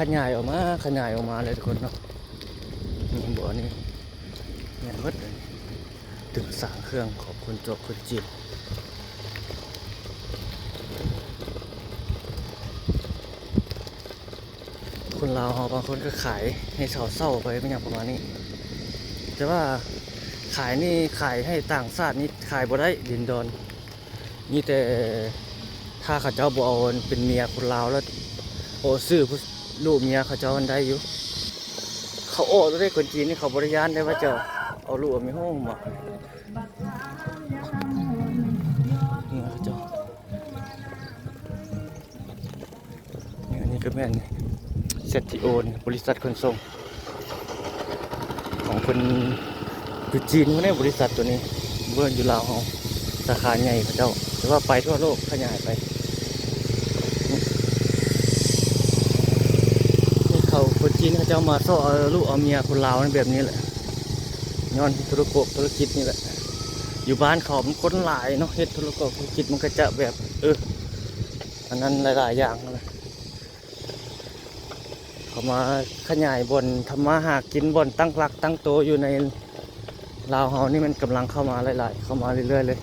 ขยายออกมาเลยทุกคนเนาะบ่อนี้เงินวัดเลยตึกสร้างเครื่องขอบคุณจบคนจีนคนลาวบางคนก็ขายให้เศร้าไปไม่อย่างประมาณนี้แต่ว่าขายนี่ขายให้ต่างชาตินี่ขายบ่ได้ดินดอนนี่แต่ถ้าเขาเจ้าบ่เอาเป็นเมียคนลาวแล้วโอ้ซื้อลูกเมียเขาเจ้ามันได้อยู่เขาโอ้ได้คนจีนนี่เขาบริยานได้ว่าจะเอาลูกมีห้องมานี่เขาเจ้านี่อันนี้ก็แม่นเซตทีโอนบริษัทขนส่งของคนคือจีนเขาเนี่ยบริษัทตัวนี้เบื้องอยู่ลาวเขาสาขาใหญ่เขาเจ้าแต่ว่าไปทั่วโลกขยายไปคนจีนเขาจะมาซ่อลูกเอาเมียคนลาวแบบนี้แหละย้อนธุรกิจนี่แหละอยู่บ้านเขามันคนหลายเนาะเฮ็ดธุรกิจมันก็จะแบบอันนั้นหลายๆอย่างเลยเขามาขยายบ่อนทำมาหากินบ่อนตั้งหลักตั้งโตอยู่ในลาวเฮานี่มันกำลังเข้ามาหลายๆเข้ามาเรื่อยๆเลย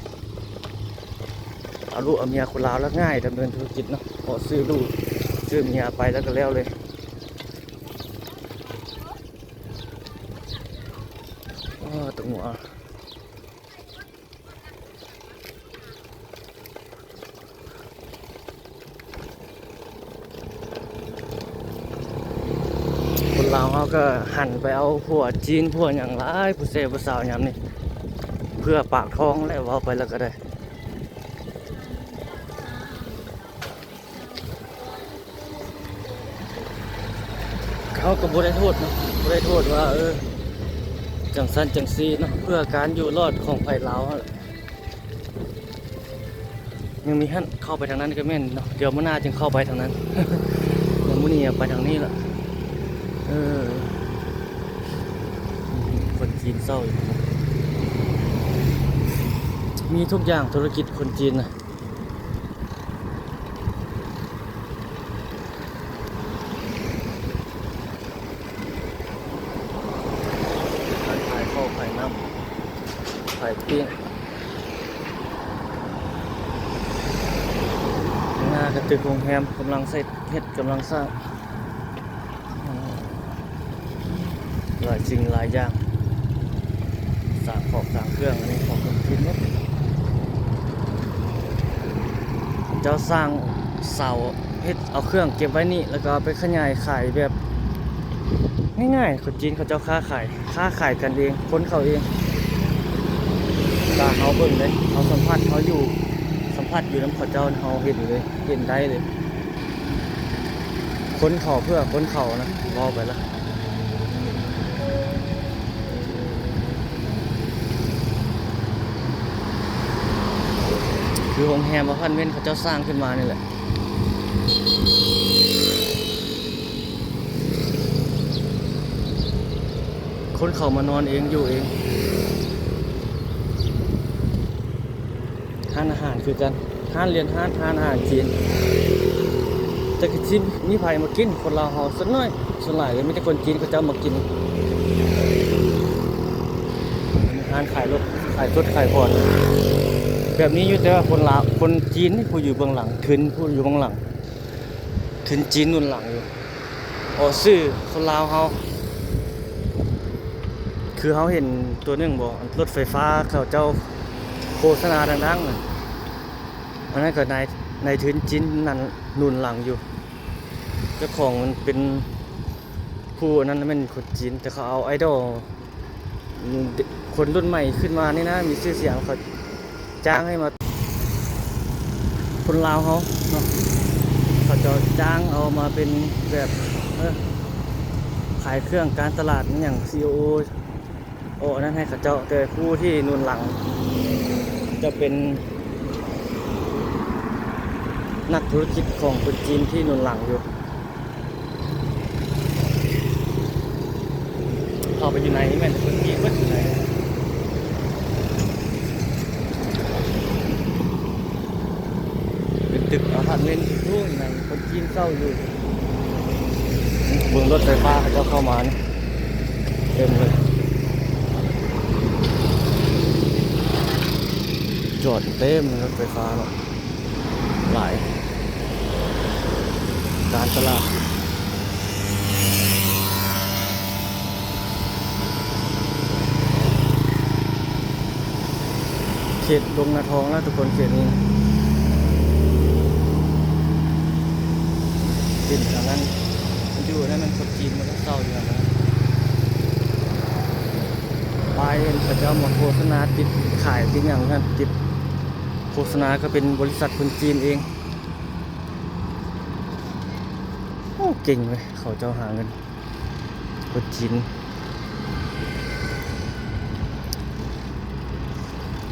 เอาลูกเอาเมียคนลาวแล้วง่ายดำเนินธุรกิจเนาะพอซื้อลูกซื้อเมียไปแล้วก็แล้วเลยตรงหัวคนลาวเขาก็หันไปเอาผัวจีนผัวอย่างไรผู้เสพผู้สาวยามนี่เพื่อปากท้องแล้วเอาไปแล้วก็ได้เขาก็บ่ได้โทษเนาะบ่ได้โทษว่าจังสันจังซีเนาะเพื่อการอยู่รอดของไผ่ลาวยังมีท่านเข้าไปทางนั้นก็แม่นเนาะเดี๋ยวมื้อหน้าจึงเข้าไปทางนั้น เดี๋ยวมื้อนี้ไปทางนี้ละคนจีนเศร้าอยู่มีทุกอย่างธุรกิจคนจีนนะไข่น้ำไข่เปี้ยงหน้ากระตึกโรงแรมกำลังเสร็จเฮ็ดกำลังสร้างหลายสิ่งหลายอย่างสร้างเครื่องอันนี้ของคนจีนเนี่ยเจ้าสร้างเสาเฮ็ดเอาเครื่องเก็บไว้นี่แล้วก็ไปขยายขายแบบง่ายๆคนจีนเขาเจ้าค้าขายกันเองคนเขาเองตาเขาเบิ่งเลยเขาสัมผัสเขาอยู่น้ำเขาเจ้าเขาเห็นเลยเห็นได้เลยคนเขาเพื่อคนเขานะรอไปแล้วคือโรงแรมอพาร์ตเมนต์เขาเจ้าสร้างขึ้นมานี่แหละ คนเข้ามานอนเองอยู่เองร้านอาหารคือกันร้านเรียนร้านอาหารจีนแต่ก็จีนมีไผมากินคนลาวเฮาส่วนน้อยส่วนหลายก็มีแต่คนจีนเขาเจ้ามากินร้านขายรถขายสดขายผ่อนแบบนี้อยู่แต่ว่าคนลาวคนจีนนี่ผู้อยู่เบื้องหลังทุนผู้อยู่เบื้องหลังทุนจีนนุ่นหลังอยู่อ๋อซื้อคนลาวเฮาคือเขาเห็นตัวหนึงบ่รถไฟฟ้าเขาเจ้าโฆษณาดังๆน่ะอันนั้นก็นายทุนจีนนั่นนุ่นหลังอยู่เจ้าของมันเป็นผู้นั้นมันคนจีนแต่เขาเอาไอดอลคนรุ่นใหม่ขึ้นมานี่นะมีชื่อเสียงเขาจ้างให้มาคนลาวเขาเนาะเขาจะจ้างเอามาเป็นแบบขายเครื่องการตลาดนี่อย่าง CEO โอ้นั่นให้เขาเจ้าแต่ผู้ที่นุ่นหลังจะเป็นนักธุรกิจของคนจีนที่นุ่นหลังอยู่เข้าไปอยู่ในนี่แม่นคนจีนก็อยู่ในเป็นตึกอพาร์ตเมนต์นู่นในคนจีนเศร้าอยู่เบื้องรถไฟฟ้าเขาจะเข้ามานี่เต็มเลยจอดเต็มรถไฟฟ้าเนาะหลายการตลาดเขตดงนาทองแล้วทุกคนเขตนี้ดินทางนั้นมันอยู่นั่นมันคนจีนมันก็เศร้าอยู่นะป้ายพระเจ้ามาโฆษณาติดขายติดอย่างนั้นติดโฆษณาก็เป็นบริษัทคนจีนเองโอ้เก่งเลยเขาเจ้าหาเงินคนจีน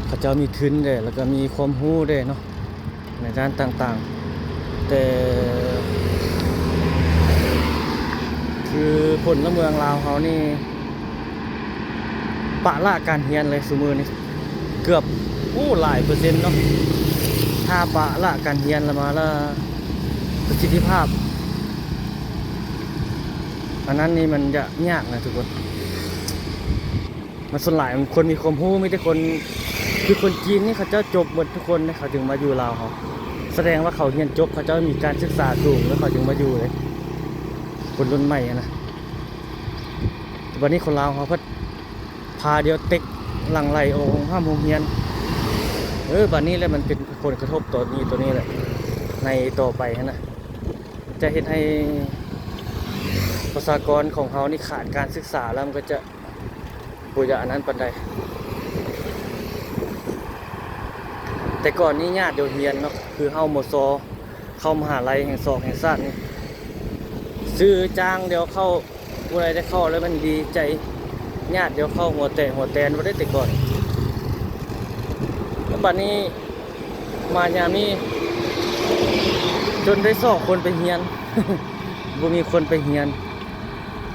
เขาเจ้ามีทุนด้วยแล้วก็มีความรู้ด้วยเนาะในด้านต่างๆแต่คือผลละเมืองลาวเขานี่ปะละการเรียนเลยซุมือนี่เกือบหลายเปอร์เซ็นต์เนาะถ้าปะละการเรียนละมาละประสิทธิภาพอันนั้นนี่มันจะยากนะทุกคนมันส่วนหลายมันคนมีความรู้ไม่ได้คนคือคนจีนนี่เขาเจ้าจบหมดทุกคนนะเขาถึงมาอยู่ลาวเขาแสดงว่าเขาเรียนจบเขาเจ้ามีการศึกษาสูงแล้วเขาถึงมาอยู่เลยคนรุ่นใหม่นะวันนี้คนลาวเขาก็พาเดียวเต็กหลังไหลโอ้ห้ามโรงเรียนบัดนี้แล้วมันเป็นผลกระทบต่อตัวนี้แหละในต่อไปนะจะเห็นให้ประชากรของเขานี่ขาดการศึกษาแล้วมันก็จะปุยอันนั้นปันใดแต่ก่อนนี้ญาติเดียวเรียนเนาะคือเฮาหมดซอเข้ามหาลัยแห่งศอกแห่งชาตินี่ซื้อจ้างเดียวเข้าผู้ใดได้เข้าแล้วมันดีใจญาติเดียวเข้าหัวแตนบ่ได้แต่ก่อนแล้วบัดนี้มายามนี้จนได้สอบคนไปเรียน บ่มีคนไปเรียน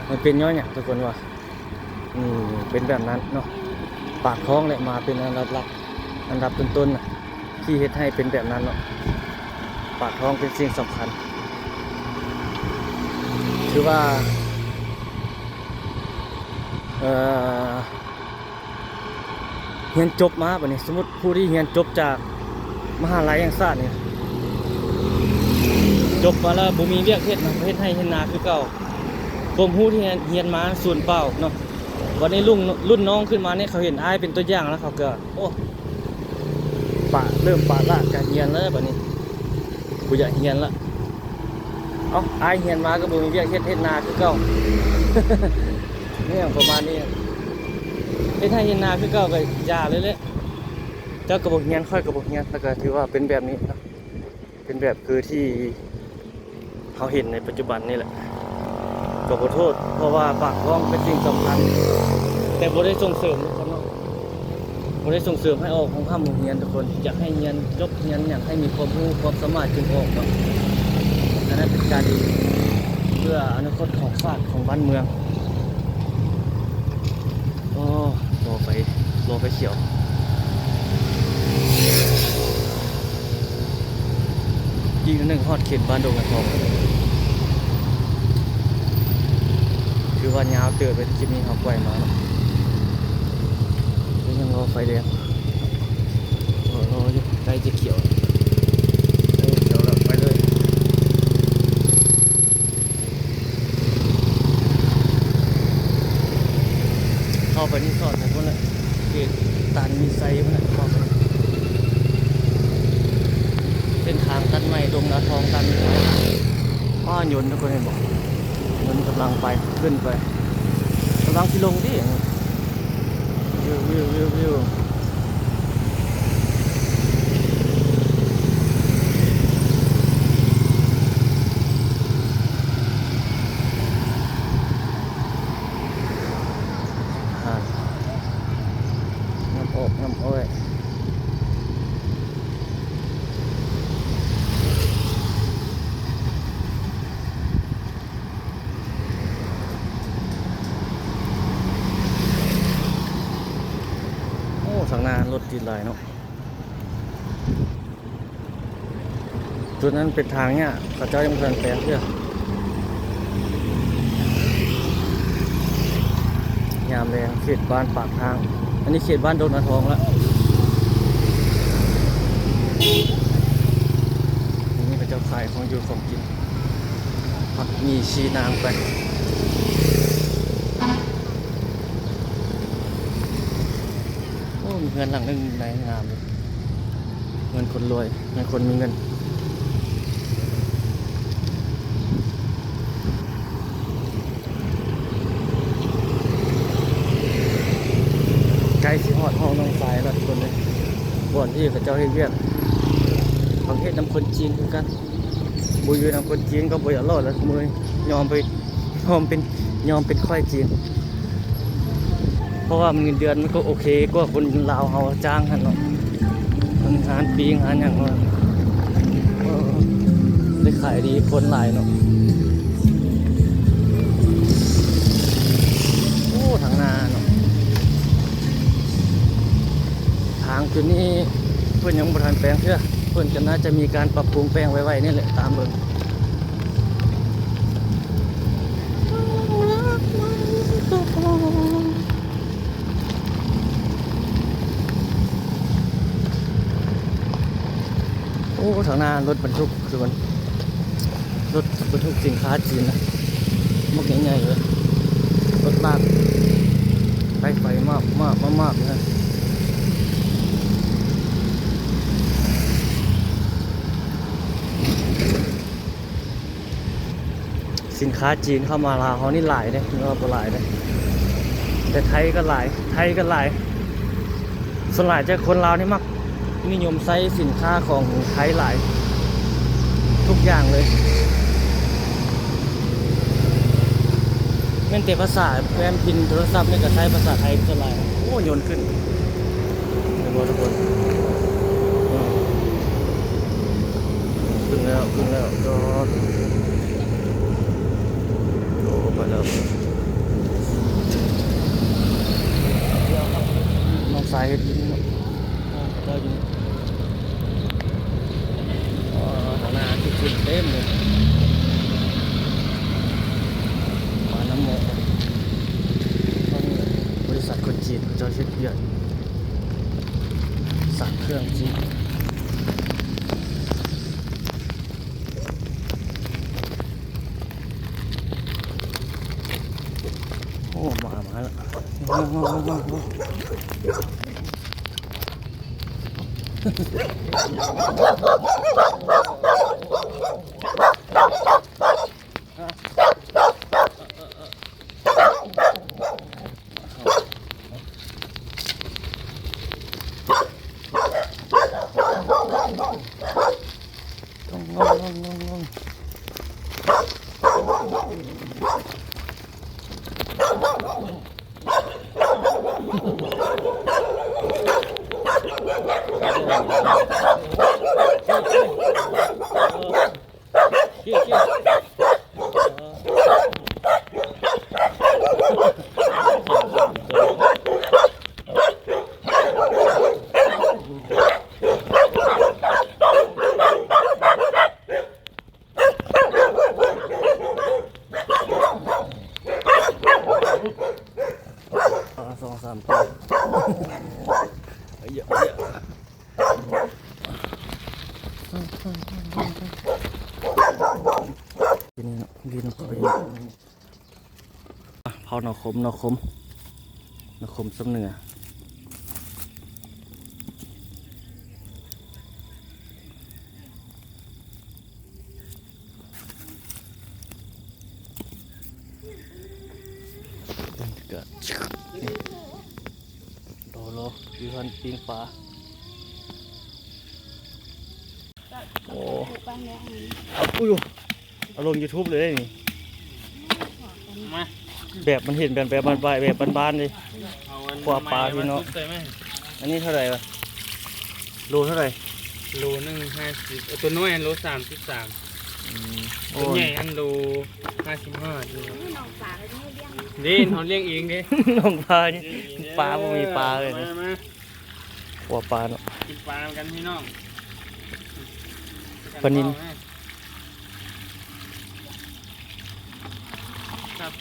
มันเป็นย้อนหยังทุกคนว่าเป็นแบบนั้นเนาะปากท้องแหละมาเป็นอันดับหลักอันดับต้นๆน่ะที่เฮ็ดให้เป็นแบบนั้นเนาะปากท้องเป็นสิ่งสำคัญคือว่าเรียนจบมาบัดนี้สมมุติผู้ที่เรียนจบจากมหาลัยแห่งชาตินี่จบมาแล้วบ่มีเวียกเฮ็ดนะเฮ็ดให้เฮ็ดนาคือเก่าความรู้ที่เรียนมาส่วนเปล่าเนาะวันนี้รุ่นน้องขึ้นมาเนี่ยเขาเห็นอ้ายเป็นตัวอย่างแล้วเขาก็เริ่มปะละการเรียนแล้วบัดนี้กูอยากเรียนละอ้ายเรียนมาก็บ่มีเวียกเฮ็ดนาคือเก่า เนี่ยประมาณนี้เฮ็ดให้เฮ็ดนาคือเก่าก็อย่าเลยเจ้าก็บ่เรียนค่อยก็บ่เรียนแล้วก็ถือว่าเป็นแบบนี้นะเป็นแบบคือที่เขาเห็นในปัจจุบันนี่แหละก็ขอโทษเพราะว่าปากท้องเป็นสิ่งสำคัญแต่บ่ได้ส่งเสริมทุกคนเนาะบ่ได้ส่งเสริมให้ออกของห้ามเรียนทุกคนอยากให้เรียนจบเรียนอยากให้มีความรู้ความสามารถจึงออกเนาะอันนั้นเป็นการดีเพื่ออนาคตของชาติของบ้านเมือง รอไฟเขียวยิงหนึ่งฮอดเขตบ้านดงกันทองคือว่ายาวเติบไปคลิปนี้เขาปล่อยมาเนาะยังรอไฟแดงรออยู่ใกล้จะเขียวเขียวแล้วไปเลยเข้าไปนี่สอดนะพวกนั้นเขตตันมีไซพวกนั้นเข้าไปเส้นทางตัดใหม่ตรงนาทองตันป้ายนต์ทุกคนเห็นบอกยนต์กำลังไปขึ้นไปกำลังที่ลงดิวิวน้ำอกน้ำอ้อยทางหน้ารถติดหลายเนาะจุดนั้นเป็นทางเนี่ยเขาเจ้ายังเพิ่นแปลงเพื่อยามแรงเขตบ้านปากทางอันนี้เขตบ้านโดนนาทองแล้วนี่เขาเจ้าขายของอยู่ของกินผักมีชีนางไปมีเงินหลังนึงในงามเลยเงินคนรวยเงินคนมีเงินไกลสิฮอดห้องน้องสายแล้วทุกคนเลยบ่อนที่เขาเจ้าเฮ็ดเวียกประเทศน้ำคนจีนคือกันบุยน้ำคนจีนก็บ่อยากรอดแล้วมือยอมเป็นค่อยจีนเพราะว่าเงินเดือนมันก็โอเคกว่าคนลาวเขาจ้างกันเนาะมันงานปีงานอย่างว่าได้ขายดีคนหลายเนาะโอ้ทางนาเนาะทางจุดนี้เพื่อนยังบ่ทันแปลงเชื่อเพื่อนก็น่าจะมีการปรับปรุงแปลงไว้ๆนี่แหละตามเบิ่งโอ้ทางหน้ารถบรรทุกคือมันรถบรรทุกสินค้าจีนนะมักใหญ่ๆเลยรถลากไฟมากนะสินค้าจีนเข้ามาลาวเขานี่หลายเลยเงาปลายเลยแต่ไทยก็หลายส่วนหลายจะคนลาวนี่มักนิยมใช้สินค้าของไทยหลายทุกอย่างเลยแม้แต่ภาษาแฟ้มพินโทรศัพท์นี่ก็ใช้ภาษาไทยส่วนหลายโอ้โยนขึ้นทุกคนขึ้นแล้วจอดโอ้ไปแล้วน้องสายเห็ดยิงก็ยิงทางหน้าขึ้นเต็มเลยปาน้ำโมบริษัทคนจีนเขาจะเช็ดเบียดสั่งเครื่องจีนโอ้มาแล้ว 2-3 ตัวเยอะกินนี่เนาะกินไปเผาหน่อคมสำเนือเกิดโลวิวพันปิ้งปลาโอ้เอาลง YouTube เลยได้นี่แบบมันเห็นแบบบ้านๆเลยปลาพี่เนาะอันนี้เท่าไหร่วะโลเท่าไหร่
โลนึง50ตัวน้อยอันโล33ตัวใหญ่อันโล55ดู
น้องฝากเลยให้เลี้ยง
นี่เขาเลี้ยงเองดิ
น้องปลานี่ปลาบ่มีปลาเลยนะ
มา
หัวปลาเนาะ
กินปลากันพี่น้อง
ปลานิล
ครับ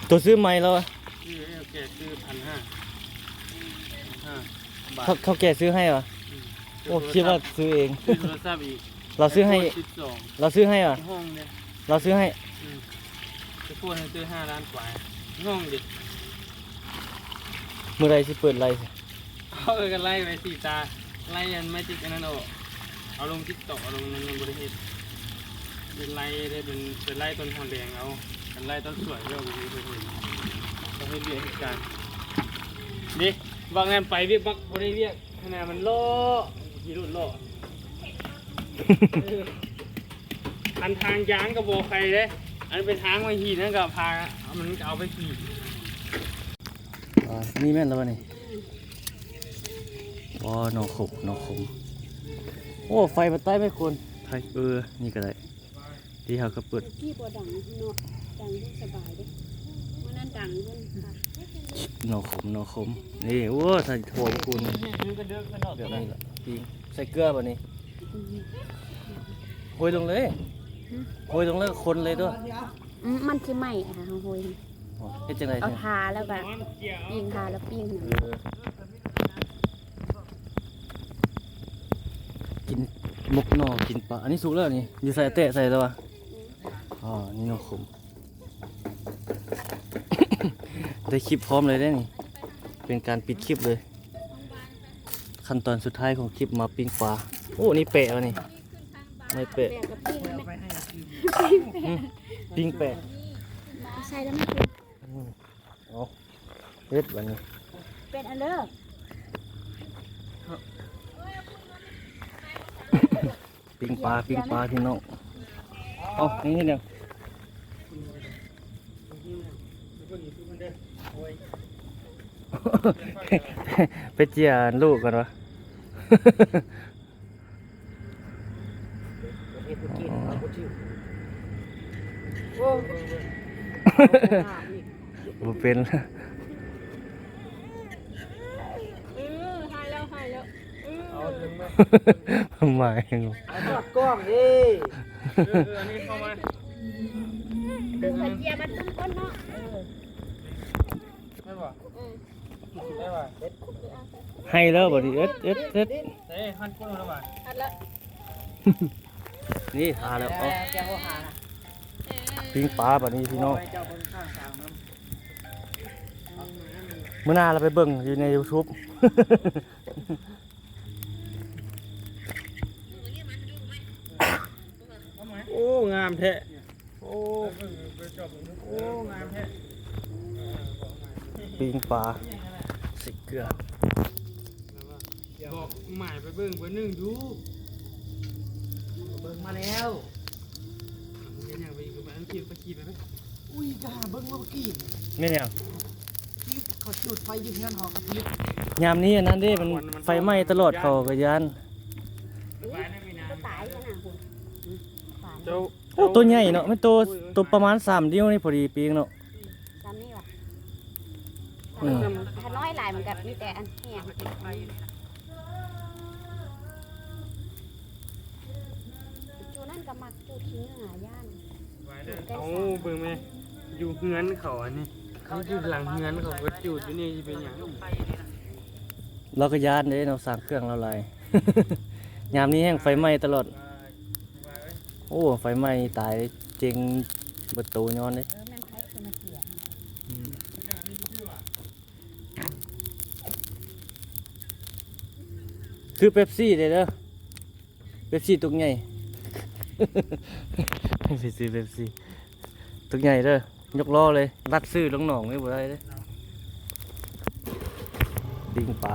ตัวซื้อใหม่แล้วอะ
ชื่อโอเคชื่อ1,500บาท
เขาแก่ซื้อให้เหรอโอ้คิดว่าซื้อเอง
ซื้อโทรศัพท์อีก
เราซื้อให้
12
เราซื้อให้เหรอ
ห้องเนี่ย
เราซื้อให้
จะพูดให้ซื้อ5 ล้านกว่าห้องดิ
เมื่อไรสิเปิดไรสิ
เอากันไล่ไป4 ตาไล่ยันไม่ติดอันนั้นเอาลงTikTokเอาลงในบริษัทเป็นไล่ได้เป็นไล่ต้นหอมแดงเอาเป็นไล่ต้นสวยเยอะกว่านี้เลยต้องให้เรียกเหตุการณ์นี่บางงานไปเรียกบักบริเรียกขนาดมันล่อกี่รุ่นล่ออันทางยางกับโบใครเลยอันเป็นทางมาหีนั่นกับพามันเอาไปขี่
นี่แม่นแล้ววะนี่ว้าหนอขมโอ้ไฟมันใต้ไม่ควรไทยนี่ก็ได้ที่เขาก็เปิด
พี่บัวดังเนาะดังสบายเด้วันนั้นดังเพิ่นค่ะ
หนอขมนี่โอ้ใส่ถั่วคุณ
ก็เดินไปนอก
แบบนี้แหละปิ้งใส่เกลือป่ะนี่โรยลงเลยโรยลงแล้วคนเลยด้วย
มันสิไหม้ค่ะโหย
อ๋อเฮ็ดจังได๋
เอา
เนี่ย
ทาแล้วก็ปิ้งทาแล้วปิ้ง
กินมกหนอกินปลาอันนี้สุกแล้วนี่อยู่ใส่เตะใส่แล้ววะอ๋อนี่หนอขม ได้คลิปพร้อมเลยได้นี่เป็นการปิดคลิปเลย ขั้นตอนสุดท้ายของคลิปมาปิ้งปลาโอ้นี่เปะแล้วนี่ไม่เปะ
แปะกับปิ้งไหม
ปิ้งแปะ
เอาใส่แล้วมันเป็น
เอาเฮ็ดวันนี้
เป็นอันเด้อ
ปิ้งปลาพี่น้องเอานี่เดียวไปเจียลูกกันวะบ่เป็น
หายแล้ว
เอาถึงไหม
หมาย
กล้องดิอันนี้เข้ามา
ดึงเจียมันตุ้มก้นเนาะ
ได้ป่ะได้ป่ะ
ให้แล้วบ่ดิเอ็ด
เฮ้ยหันก้นแล้วป่ะ
อัดละ
นี่หาแล้วเอา
แกเขาหา
ปิ้งปลาบัดนี้พี่น้อง
เจ้าคนข้างทางน้
มื้อหน้าเราไปเบิ่งอยู่ใน YouTube
ำโอ้งามแท้โอ้งามแท้
ปิ้งปลาใส่เกลือ
บอกหมายไปเบิ่งเบอร์หนึ่งดูเบิ่งมาแล้วเป็นอย่างไปอีกไปอันขี่ไปขี่ไปไหม
อุ้ยกาเบิ้งเมื่อกี้
แม่นหยัง
ที่เขาจุดไฟอยู่ที่นั่นหอกระพริบ
ยามนี้อันนั้นเด้มันไฟไหม้ตลอดเขาก็ยาน
ก็ตายกันนะคุณตาย
เจ้า
โอ้ตัวใหญ่เนาะมันตัวประมาณ3นิ้วนี่พอดีปิ้งเนาะ
ตามนี่ว่ะ
อืม
ถ้าน้อยหลายมันก็มีแต่อันแห้งจูนั่นก็มักจูขี้เหงื่อย่าน
เอาเบิ่งไหมอยู่เฮือนเขาอันนี้ เขาอยู่หลังเฮือนเขาก็จุดอยู่นี่สิเป็นหยัง
เราก็ย้านเด้เราสั่งเครื่องเราหลาย ยามนี้แห้งไฟไหม้ตลอด โอ้ ไฟไหม้ตายเจงเบิดตูย้อนเลย
แม่นไผจะมาเสีย
คือเป๊ปซี่เลยเด้อเป๊ปซี่ตุกใหญ่ ไปซื้อเป๊ปซี่ตุกใหญ่เด้อยกล้อเลยรัดซื้อลงหนองไม่บ่ได้เด้อปิ้งปลา